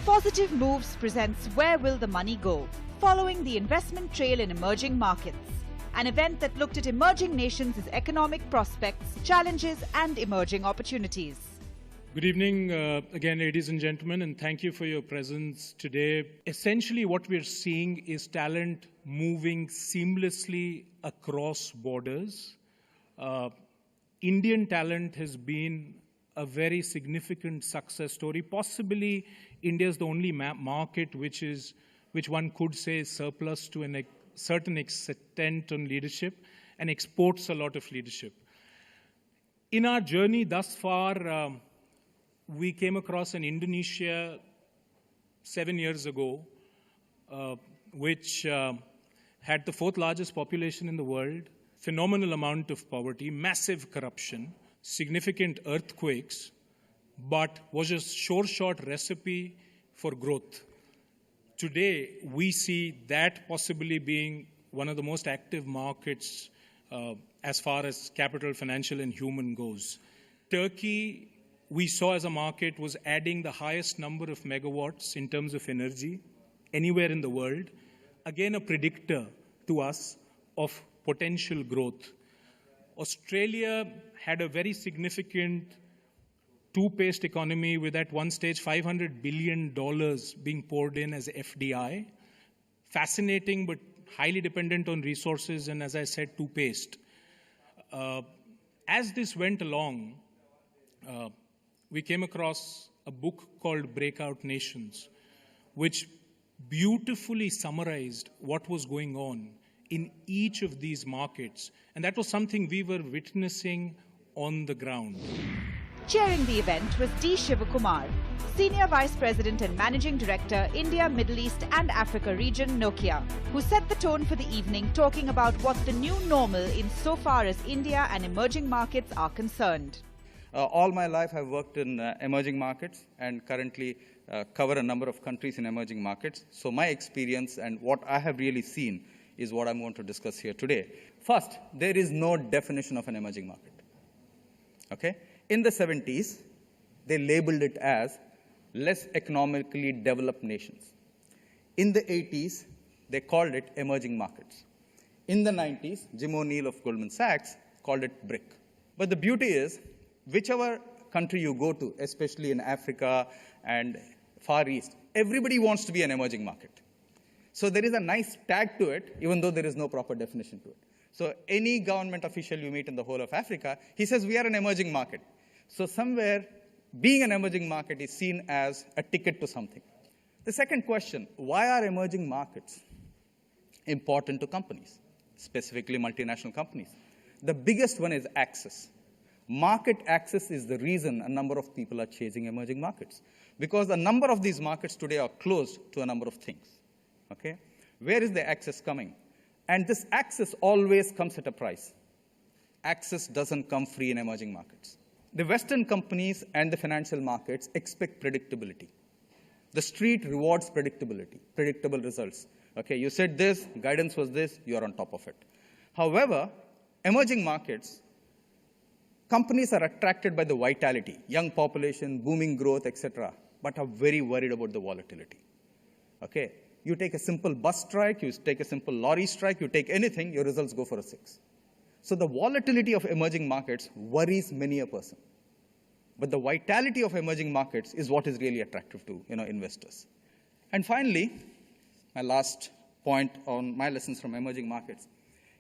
Positive Moves presents Where Will the Money Go? Following the investment trail in emerging markets. An event that looked at emerging nations' economic prospects, challenges and emerging opportunities. Good evening again, ladies and gentlemen, and thank you for your presence today. Essentially, what we're seeing is talent moving seamlessly across borders. Indian talent has been a very significant success story. Possibly, India is the only market which one could say is surplus to a certain extent on leadership and exports a lot of leadership. In our journey thus far, we came across an Indonesia 7 years ago, which had the fourth largest population in the world, phenomenal amount of poverty, massive corruption, significant earthquakes, but was a sure-shot recipe for growth. Today, we see that possibly being one of the most active markets as far as capital, financial, and human goes. Turkey, we saw as a market, was adding the highest number of megawatts in terms of energy anywhere in the world. Again, a predictor to us of potential growth. Australia had a very significant two-paced economy with at one stage $500 billion being poured in as FDI. Fascinating, but highly dependent on resources and, as I said, two-paced. As this went along, we came across a book called Breakout Nations, which beautifully summarized what was going on in each of these markets. And that was something we were witnessing on the ground. Chairing the event was D. Shivakumar, Senior Vice President and Managing Director, India, Middle East and Africa region, Nokia, who set the tone for the evening, talking about what's the new normal insofar as India and emerging markets are concerned. All my life I've worked in emerging markets and currently cover a number of countries in emerging markets. So my experience and what I have really seen is what I'm going to discuss here today. First, there is no definition of an emerging market. Okay? In the 70s, they labeled it as less economically developed nations. In the 80s, they called it emerging markets. In the 90s, Jim O'Neill of Goldman Sachs called it BRIC. But the beauty is, whichever country you go to, especially in Africa and Far East, everybody wants to be an emerging market. So there is a nice tag to it, even though there is no proper definition to it. So any government official you meet in the whole of Africa, he says, we are an emerging market. So somewhere, being an emerging market is seen as a ticket to something. The second question, why are emerging markets important to companies, specifically multinational companies? The biggest one is access. Market access is the reason a number of people are chasing emerging markets, because a number of these markets today are closed to a number of things. Okay? Where is the access coming? And this access always comes at a price. Access doesn't come free in emerging markets. The Western companies and the financial markets expect predictability. The street rewards predictability, predictable results. Okay, you said this, guidance was this, you're on top of it. However, emerging markets, companies are attracted by the vitality, young population, booming growth, etc., but are very worried about the volatility. Okay? You take a simple bus strike, you take a simple lorry strike, you take anything, your results go for a 6. So the volatility of emerging markets worries many a person. But the vitality of emerging markets is what is really attractive to investors. And finally, my last point on my lessons from emerging markets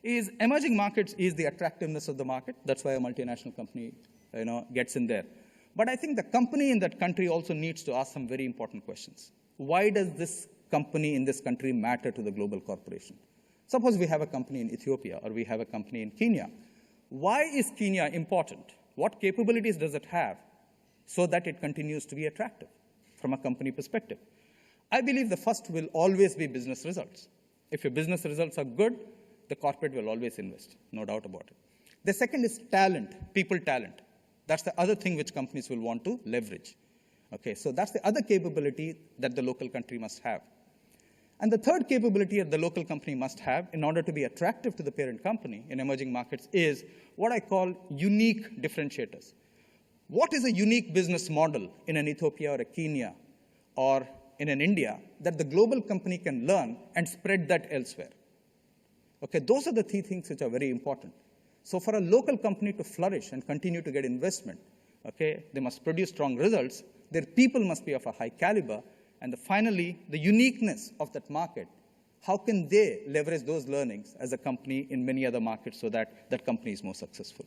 is the attractiveness of the market. That's why a multinational company gets in there. But I think the company in that country also needs to ask some very important questions. Why does this company in this country matter to the global corporation? Suppose we have a company in Ethiopia or we have a company in Kenya. Why is Kenya important? What capabilities does it have so that it continues to be attractive from a company perspective? I believe the first will always be business results. If your business results are good, the corporate will always invest, no doubt about it. The second is talent, people talent. That's the other thing which companies will want to leverage. Okay, so that's the other capability that the local country must have. And the third capability that the local company must have in order to be attractive to the parent company in emerging markets is what I call unique differentiators. What is a unique business model in an Ethiopia or a Kenya or in an India that the global company can learn and spread that elsewhere. Okay, those are the three things which are very important. So for a local company to flourish and continue to get investment, okay, they must produce strong results, their people must be of a high caliber, and finally, the uniqueness of that market. How can they leverage those learnings as a company in many other markets so that that company is more successful?